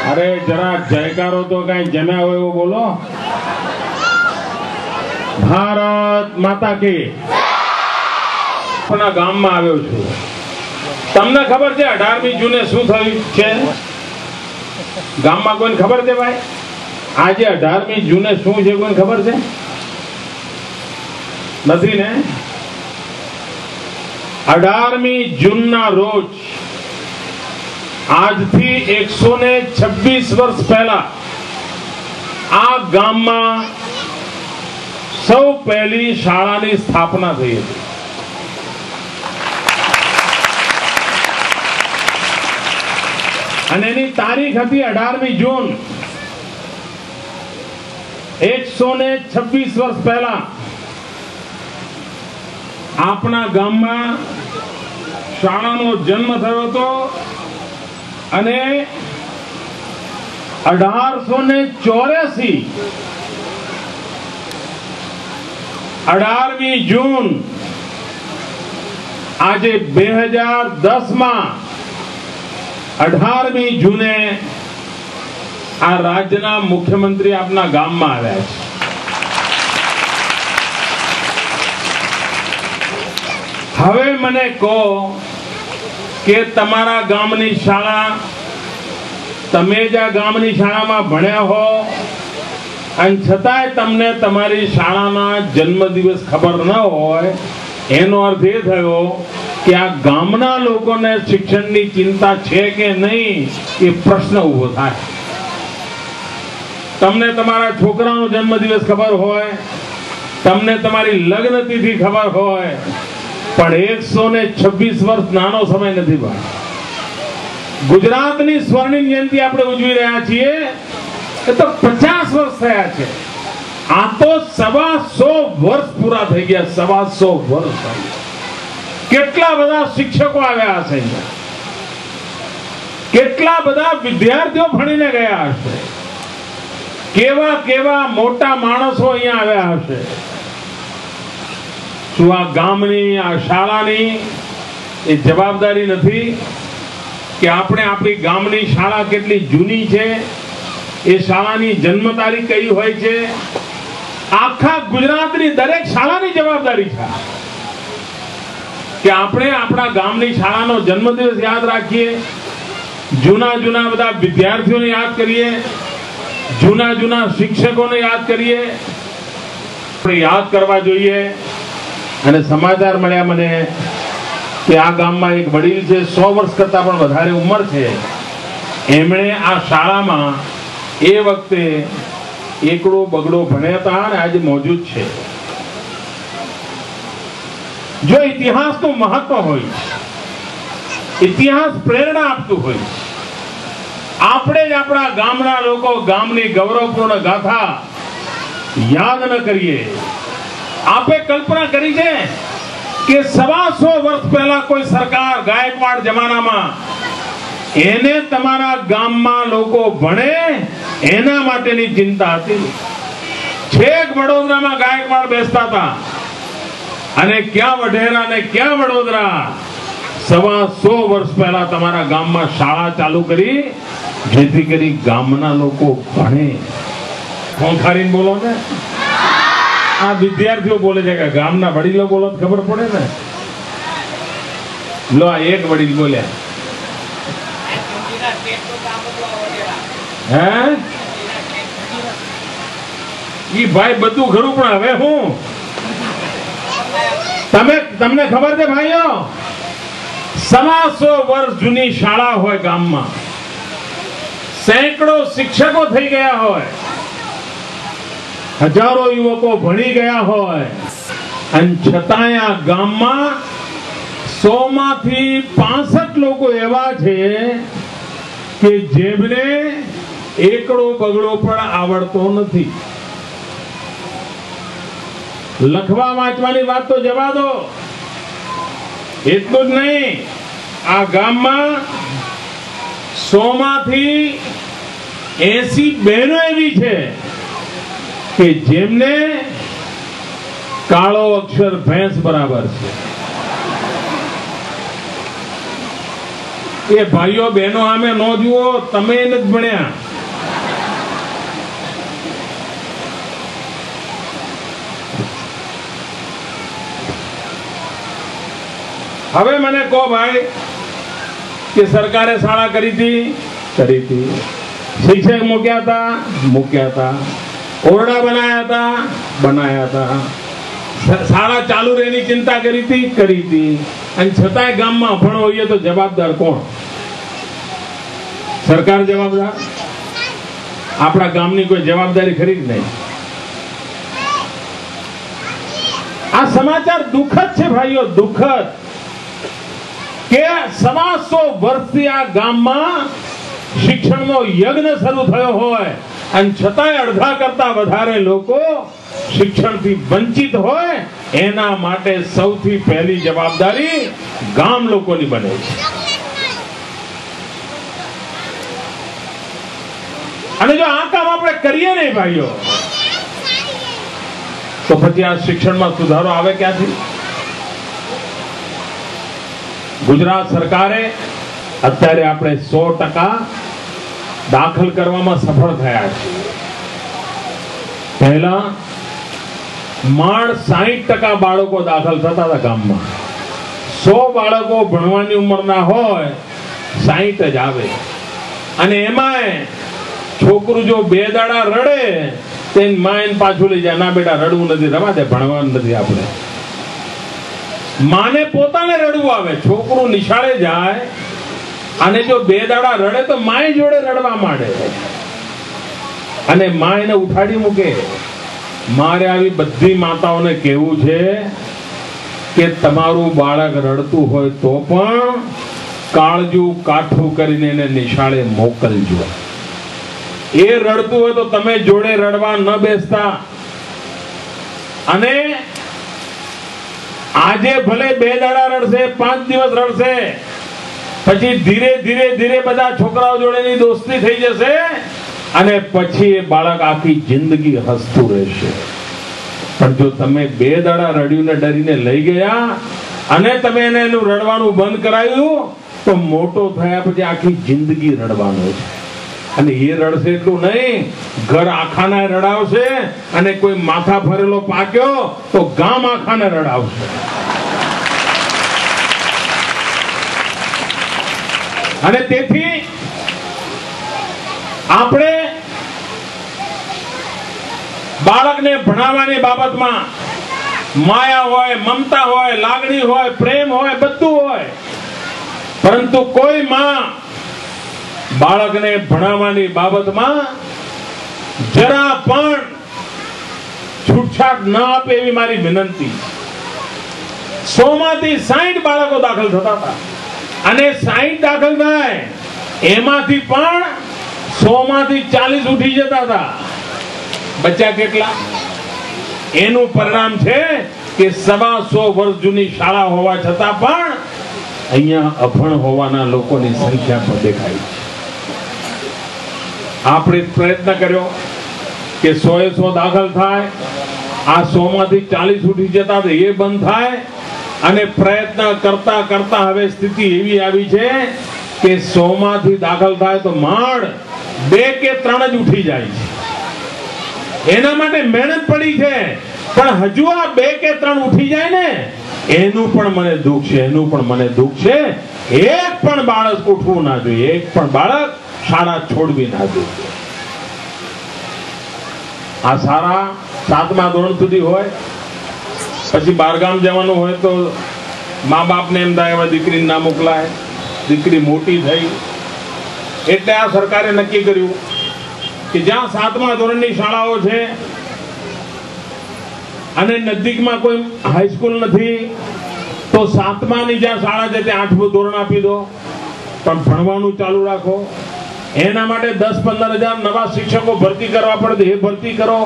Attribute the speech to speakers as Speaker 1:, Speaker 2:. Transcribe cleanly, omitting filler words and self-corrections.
Speaker 1: अरे जरा जयकारो तो कहीं जम्या हो वो बोलो। भारत माता की। अपना गाम में आव्यो छुं। तमने खबर छे 18મી જૂને શું થયું છે? ગામમાં કોઈને ખબર છે ભાઈ? આજે 18મી જૂને શું છે કોઈને ખબર છે? નથી ને? 18મી જૂનના રોજ આજથી 126 વર્ષ પહેલા આ ગામમાં સૌ પહેલી શાળાની સ્થાપના થઈ હતી। અને એની તારીખ હતી 18મી જૂન। 126 વર્ષ પહેલા આપણા ગામમાં શાળાનો જન્મ થયો હતો અને 1884 18મી જૂન આજે 2010 માં 18મી જૂને આ રાજ્યના મુખ્યમંત્રી આપના ગામમાં આવ્યા છે। હવે મને કહો કે તમારા ગામની શાળા, તમે જ આ ગામની શાળામાં ભણ્યા હો અને છતાંય તમને તમારી શાળાના જન્મદિવસ ખબર ન હોય, એનો અર્થ એ થયો કે આ ગામના લોકોને શિક્ષણની ચિંતા છે કે નહીં એ પ્રશ્ન ઉભો થાય। તમને તમારા છોકરાનો જન્મદિવસ ખબર હોય, તમને તમારી લગ્ન તિથિ ખબર હોય, પણ 126 વર્ષ નાનો સમય નથી ભાઈ। ગુજરાતની સ્વર્ણિમ જયંતિ આપણે ઉજવી રહ્યા છીએ એ તો 50 વર્ષ થયા છે। આ તો 125 વર્ષ પૂરા થઈ ગયા। 125 વર્ષ કેટલા બધા શિક્ષકો આવ્યા હશે, કેટલા બધા વિદ્યાર્થીઓ ભણીને ગયા હશે, કેવા કેવા મોટા માણસો અહીંયા આવ્યા હશે। શું આ ગામની, આ શાળાની એ જવાબદારી નથી કે આપણે આપણી ગામની શાળા કેટલી જૂની છે, એ શાળાની જન્મ તારીખ કઈ હોય છે? આખા ગુજરાતની દરેક શાળાની જવાબદારી છે કે આપણે આપણા ગામની શાળાનો જન્મદિવસ યાદ રાખીએ, જૂના જૂના બધા વિદ્યાર્થીઓને યાદ કરીએ, જૂના જૂના શિક્ષકોને યાદ કરીએ। આપણે યાદ કરવા જોઈએ। અને સમાચાર મળ્યા મને કે આ ગામમાં એક વડીલ છે, 100 વર્ષ કરતા પણ વધારે ઉંમર છે, એમણે આ શાળામાં એ વખતે એકડો બગડો ભણ્યા હતા અને આજે મોજૂદ છે। જો ઇતિહાસનું મહત્વ હોય, ઇતિહાસ પ્રેરણા આપતું હોય, આપણે જ આપણા ગામના લોકો ગામની ગૌરવપૂર્ણ ગાથા યાદ ન કરીએ। आपे कल्पना करी है कि 125 वर्ष पहला कोई सरकार गायकवाड़ जमाना में एने तमारा गाम में लोको भणे एना माटेनी चिंता थी। छेक वडोदरा में गायकवाड़ बेसता था अने क्या वढेरा ने क्या वडोदरा 125 वर्ष पहला तमारा गाम में शाळा चालू करी जेथी करी गामना लोको भणे। खोंखारीने बोलो ने आ विद्यार्थीओ बोले छे के गामना वडीलो बोलो तो खबर पड़े ने। लो आ एक वडील बोल्या हैं ई भाई बधु खरू पण हवे हूं तमने खबर छे भाईओ 125 वर्ष जूनी शाळा होय गाममां सैकड़ो शिक्षको थई गया होय हजारों युवको भणी गया होय अन छतांय आ गाममां 100 मांथी 65 लोको एवा छे के जेमने एकड़ो बगड़ो पण आवडतो नथी। लखवा वांचवानी वात तो जवा दो, एटલું જ नहीं आ गाममां 100 मांथी 80 बहनों एवी छे के जेमने काळो अक्षर भैंस बराबर छे। એ ભાઈઓ બહેનો આમે ન જુઓ, તમે નથી ભણ્યા. હવે મને કહો ભાઈ કે સરકારે શાળા કરી હતી, શિક્ષક મૂક્યા હતા, ઓરડા બનાયા હતા, શાળા ચાલુ રહેની ચિંતા કરી હતી, અને છતાંય ગામમાં અભણ હોઈએ તો જવાબદાર કોણ? સરકાર જવાબદાર? આપણા ગામની કોઈ જવાબદારી ખરી જ નહીં. આ સમાચાર દુઃખદ છે ભાઈઓ, દુઃખદ, કે 125 વર્ષથી આ ગામમાં શિક્ષણનો યજ્ઞ શરૂ થયો હોય અને છતાંય અડધા કરતા વધારે લોકો શિક્ષણથી વંચિત હોય. એના માટે સૌથી પહેલી જવાબદારી ગામ લોકોની બને છે. અને જો આ કામ આપણે કરીએ નહીં ભાઈઓ, તો પછી આ શિક્ષણમાં સુધારો આવે ક્યાંથી? ગુજરાત સરકારે અત્યારે આપણે 100% દાખલ કરવામાં સફળ થયા છે. પહેલા માંડ 60% બાળકો દાખલ થતા હતા ગામમાં. 100 બાળકો ભણવાની ઉંમરના હોય, 60 જ આવે. અને એમાંય છોકરું જો 2 દાડા રડે તેની માને પાછું લઈ જાય, ના બેટા રડવું નથી, રવા દે, ભણવાનું નથી. આપણે માને પોતાને રડવું આવે. છોકરું નિશાળે જાય અને જો 2 દાડા રડે તો માય જોડે રડવા માંડે અને મા એને ઉઠાડી મૂકે. મારે આવી બધી માતાઓને કહેવું છે કે તમારું બાળક રડતું હોય તો પણ કાળજું કાઠું કરીને એને નિશાળે મોકલજો. એ રડતું હોય તો તમે જોડે રડવા ન બેસતા. અને આજે ભલે 2 દાડા રડશે, 5 દિવસ રડશે, પછી ધીરે ધીરે બધા છોકરાઓ જોડેની દોસ્તી થઈ જશે અને પછી એ બાળક આખી જિંદગી હસતું રહેશે. પણ જો તમે 2 દાડા રડ્યું ને ડરીને લઈ ગયા અને તમે એને એનું રડવાનું બંધ કરાવ્યું તો મોટો થયા પછી આખી જિંદગી રડવાનો છે. અને એ રડશે એટલું નહીં, ઘર આખાને રડાવશે, અને કોઈ માથા ફરેલો પાક્યો તો ગામ આખાને રડાવશે. અને તેથી આપણે બાળકને ભણાવવાની બાબતમાં માયા હોય, મમતા હોય, લાગણી હોય, પ્રેમ હોય, બધું હોય, પરંતુ કોઈ માં બાળકને ભણાવવાની બાબતમાં જરા પણ છૂટછાટ ન આપે એવી મારી વિનંતી. 100 માંથી 60 બાળકો દાખલ થતા હતા અને 60 દાખલ થાય એમાંથી પણ 100 માંથી 40 ઉઠી જતા હતા. બચ્ચા કેટલા? એનું પરિણામ છે કે 125 વર્ષ જૂની શાળા હોવા છતાં પણ અહીંયા અભણ હોવાના લોકોની સંખ્યા પણ દેખાય છે. આપણે પ્રયત્ન કર્યો કે 100 દાખલ થાય, આ 100 માંથી 40 ઉઠી જતા એ બંધ થાય. અને પ્રયત્ન કરતા કરતા હવે સ્થિતિ એવી આવી છે કે 100 માંથી દાખલ થાય તો માંડ 2 કે 3 જ ઉઠી જાય છે. એના માટે મહેનત પડી છે, પણ હજુ આ 2 કે 3 ઉઠી જાય ને એનું પણ મને દુઃખ છે, એનું પણ મને દુઃખ છે. એક પણ બાળક ઉઠવું ના જોઈએ, એક પણ બાળક શાળા છોડવી ના જોઈએ. આ સારા 7મા ધોરણ સુધી હોય, પછી બહારગામ જવાનું હોય તો મા બાપને એમ થાય હવે દીકરીને ના મોકલાય, દીકરી મોટી થઈ. એટલે આ સરકારે નક્કી કર્યું કે જ્યાં 7મા ધોરણની શાળાઓ છે અને નજીકમાં કોઈ હાઈસ્કૂલ નથી તો 7માની જ્યાં શાળા છે ત્યાં 8મું ધોરણ આપી દો, પણ ભણવાનું ચાલુ રાખો. એના માટે 10-15 હજાર નવા શિક્ષકો ભરતી કરવા પડે, એ ભરતી કરો.